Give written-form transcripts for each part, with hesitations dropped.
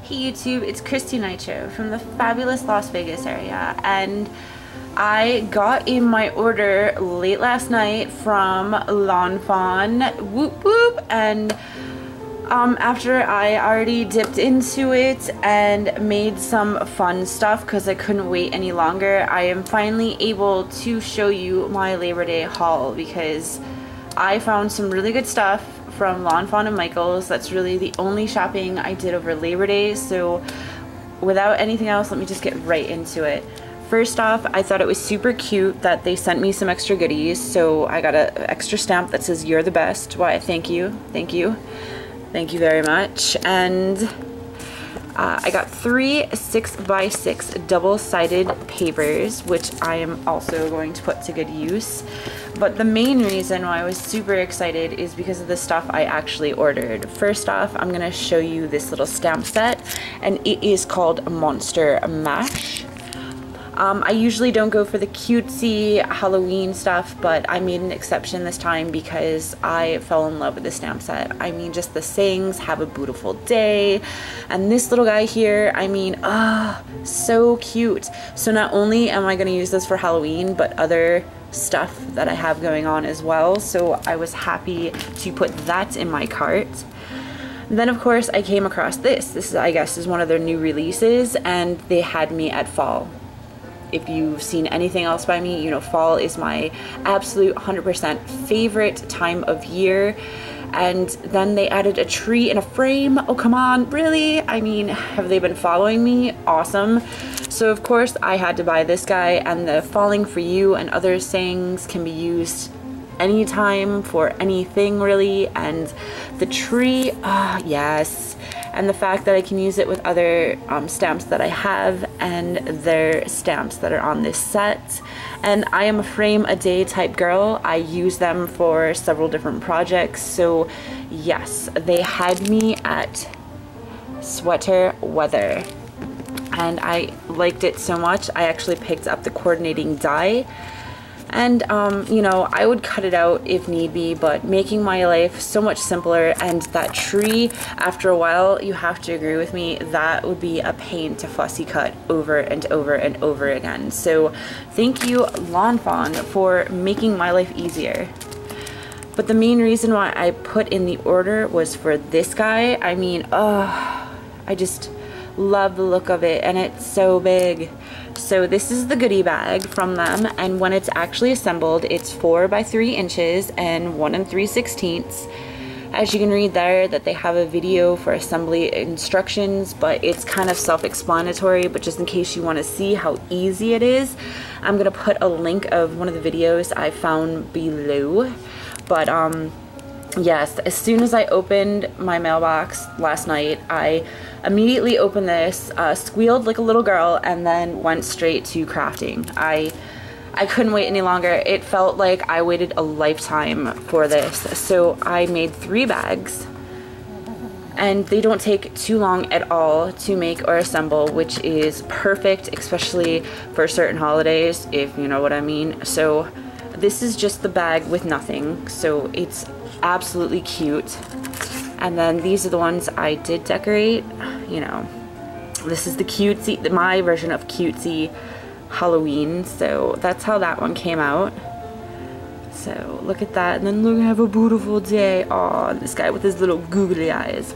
Hey YouTube, it's Christy Nitro from the fabulous Las Vegas area, and I got in my order late last night from Fawn, whoop whoop, and after I already dipped into it and made some fun stuff because I couldn't wait any longer, I am finally able to show you my Labor Day haul because I found some really good stuff from Fawn and Michael's. That's really the only shopping I did over Labor Day, so without anything else, let me just get right into it. First off, I thought it was super cute that they sent me some extra goodies, so I got an extra stamp that says "You're the best." Why, thank you, thank you, thank you very much. And I got 3 6x6 double-sided papers, which I am also going to put to good use. But the main reason why I was super excited is because of the stuff I actually ordered. First off, I'm gonna show you this little stamp set, and it is called Monster Mash. I usually don't go for the cutesy Halloween stuff, but I made an exception this time because I fell in love with the stamp set. I mean, just the sayings, "Have a beautiful day," and this little guy here, I mean, so cute. So not only am I gonna use this for Halloween, but other stuff that I have going on as well, so I was happy to put that in my cart. Then of course I came across this. This is, I guess, is one of their new releases, and they had me at fall. If you've seen anything else by me, you know fall is my absolute 100% favorite time of year. And then they added a tree in a frame. Oh, come on, really? I mean, have they been following me? Awesome. So of course I had to buy this guy, and the "falling for you" and other sayings can be used anytime for anything really. And the tree, yes. And the fact that I can use it with other stamps that I have and their stamps that are on this set. And I am a frame a day type girl. I use them for several different projects. So yes, they had me at sweater weather. And I liked it so much, I actually picked up the coordinating die. And, you know, I would cut it out if need be, but making my life so much simpler. And that tree, after a while, you have to agree with me, that would be a pain to fussy cut over and over and over again. So thank you, Fawn, for making my life easier. But the main reason why I put in the order was for this guy. I mean, I just love the look of it, and it's so big. So this is the Goody Bag from them, and when it's actually assembled, it's 4 by 3 inches and 1 3/16. As you can read there, that they have a video for assembly instructions, but it's kind of self-explanatory. But just in case you want to see how easy it is, I'm gonna put a link of one of the videos I found below. But yes, as soon as I opened my mailbox last night, I immediately opened this, squealed like a little girl, and then went straight to crafting. I couldn't wait any longer. It felt like I waited a lifetime for this. So I made 3 bags, and they don't take too long at all to make or assemble, which is perfect, especially for certain holidays, if you know what I mean. So this is just the bag with nothing, so it's absolutely cute. And then these are the ones I did decorate. You know, this is the cutesy, my version of cutesy Halloween. So that's how that one came out. So look at that, and then look, have a beautiful day. Aw, this guy with his little googly eyes.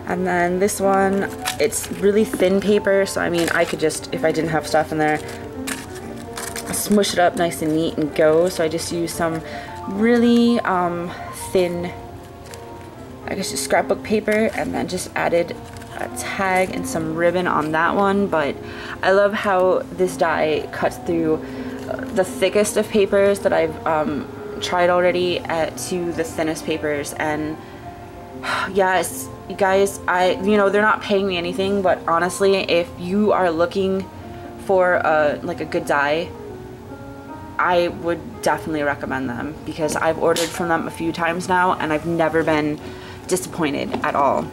And then this one, it's really thin paper, so I mean, I could just, if I didn't have stuff in there, smush it up nice and neat and go. So I just used some really thin, I guess, just scrapbook paper, and then just added a tag and some ribbon on that one. But I love how this die cuts through the thickest of papers that I've tried already to the thinnest papers. And yes, you guys, you know, they're not paying me anything, but honestly, if you are looking for like a good die, I would definitely recommend them, because I've ordered from them a few times now and I've never been disappointed at all.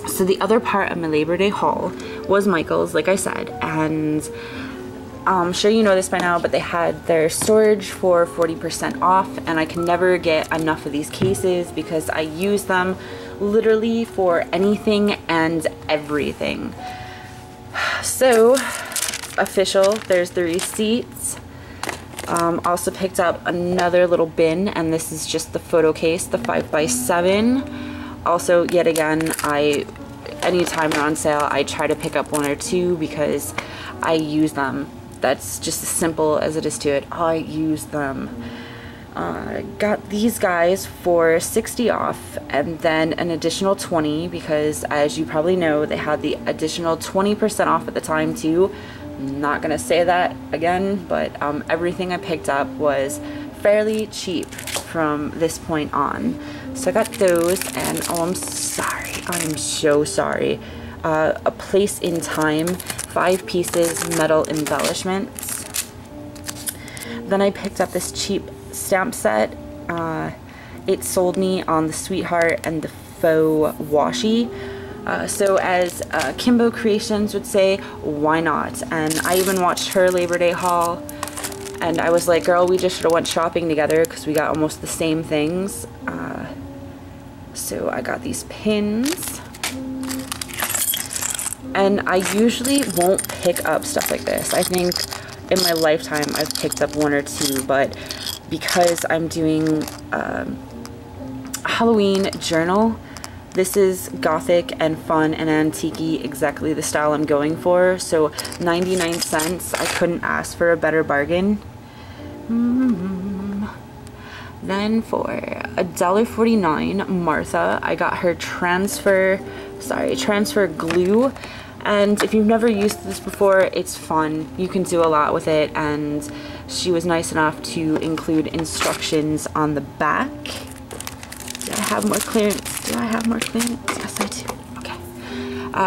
So the other part of my Labor Day haul was Michael's, like I said, and I'm sure you know this by now, but they had their storage for 40% off, and I can never get enough of these cases because I use them literally for anything and everything. So official, there's the receipts. Also picked up another little bin, and this is just the photo case, the 5x7. Also, yet again, anytime they're on sale, I try to pick up one or two because I use them. That's just as simple as it is to it. I use them. Got these guys for 60 off, and then an additional 20 because, as you probably know, they had the additional 20% off at the time too. Not gonna say that again, but everything I picked up was fairly cheap from this point on. So I got those, and oh, I'm sorry, I'm so sorry. A Place in Time, 5 pieces metal embellishments. Then I picked up this cheap stamp set. It sold me on the Sweetheart and the Faux Washi. So as Kimbo Creations would say, why not? And I even watched her Labor Day haul, and I was like, girl, we just should have went shopping together because we got almost the same things. So I got these pins, and I usually won't pick up stuff like this. I think in my lifetime I've picked up 1 or 2, but because I'm doing a Halloween journal, this is gothic and fun and antique-y, exactly the style I'm going for. So 99 cents, I couldn't ask for a better bargain. Then for $1.49, Martha, I got her transfer glue. And if you've never used this before, it's fun. You can do a lot with it, and she was nice enough to include instructions on the back. Do I have more clearance? Do I have more clearance? Yes, I do. Okay.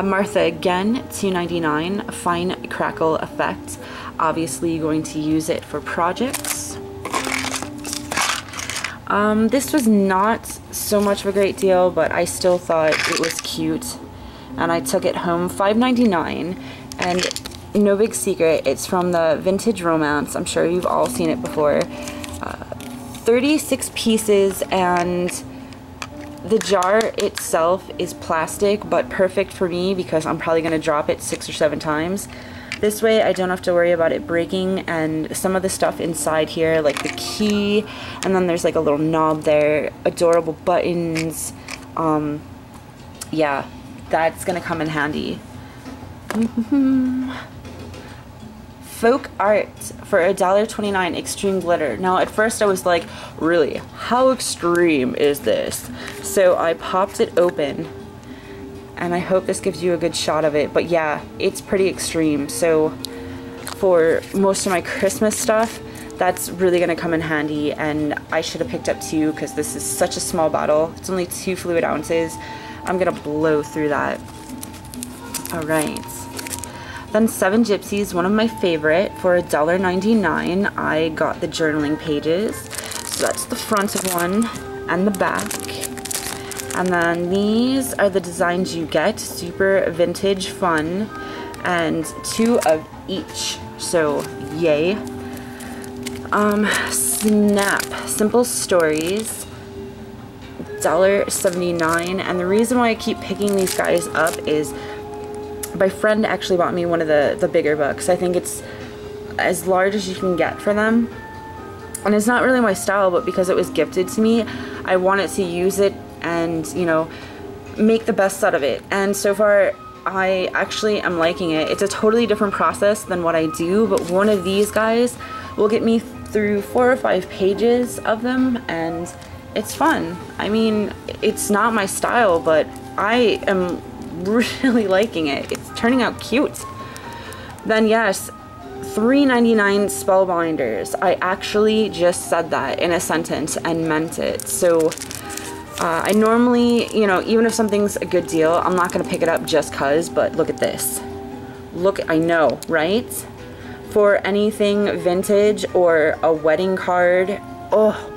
Martha again, $2.99, fine crackle effect. Obviously going to use it for projects. This was not so much of a great deal, but I still thought it was cute, and I took it home, $5.99, and no big secret, it's from the Vintage Romance. I'm sure you've all seen it before. 36 pieces, and the jar itself is plastic, but perfect for me because I'm probably going to drop it 6 or 7 times. This way I don't have to worry about it breaking, and some of the stuff inside here, like the key, and then there's like a little knob there, adorable buttons. Yeah, that's going to come in handy. Folk art for $1.29, extreme glitter. Now at first I was like, really, how extreme is this? So I popped it open, and I hope this gives you a good shot of it, but yeah, it's pretty extreme. So for most of my Christmas stuff, that's really gonna come in handy, and I should have picked up 2 because this is such a small bottle. It's only 2 fluid ounces. I'm gonna blow through that. All right. Then 7 Gypsies, one of my favorite, for $1.99. I got the journaling pages. So that's the front of one and the back. And then these are the designs you get, super vintage fun, and 2 of each, so yay. Snap, Simple Stories, $1.79, and the reason why I keep picking these guys up is my friend actually bought me one of the bigger books. I think it's as large as you can get for them, and it's not really my style, but because it was gifted to me, I wanted to use it and, you know, make the best out of it. And so far I actually am liking it. It's a totally different process than what I do, but one of these guys will get me through 4 or 5 pages of them, and it's fun. I mean, it's not my style, but I am really liking it. It's turning out cute. Then yes, $3.99 Spellbinders. I actually just said that in a sentence and meant it. So I normally, you know, even if something's a good deal, I'm not gonna pick it up just cause, but look at this. Look, I know, right? For anything vintage or a wedding card, oh,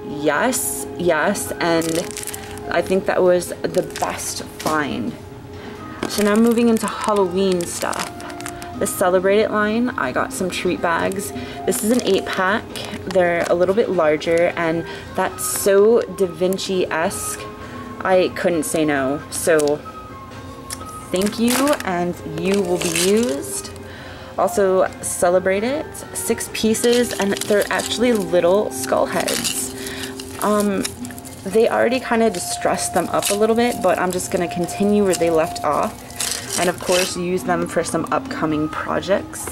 yes, yes, and I think that was the best find. So now moving into Halloween stuff. The Celebrate It line, I got some treat bags. This is an 8-pack. They're a little bit larger, and that's so Da Vinci-esque. I couldn't say no. So thank you, and you will be used. Also celebrate it. 6 pieces, and they're actually little skull heads. They already kind of distressed them up a little bit, but I'm just gonna continue where they left off, and of course use them for some upcoming projects.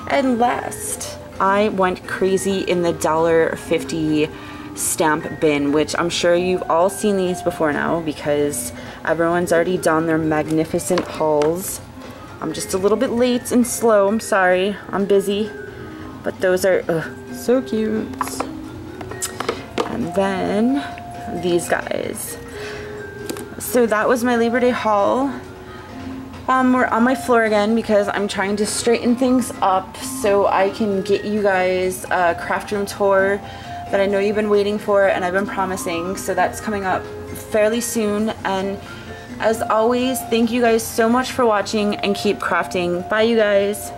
And last, I went crazy in the $1.50 stamp bin, which I'm sure you've all seen these before now because everyone's already done their magnificent hauls. I'm just a little bit late and slow, I'm sorry, I'm busy, but those are so cute. And then these guys. So that was my Labor Day haul. We're on my floor again because I'm trying to straighten things up so I can get you guys a craft room tour that I know you've been waiting for and I've been promising. So that's coming up fairly soon. And as always, thank you guys so much for watching, and keep crafting. Bye, you guys.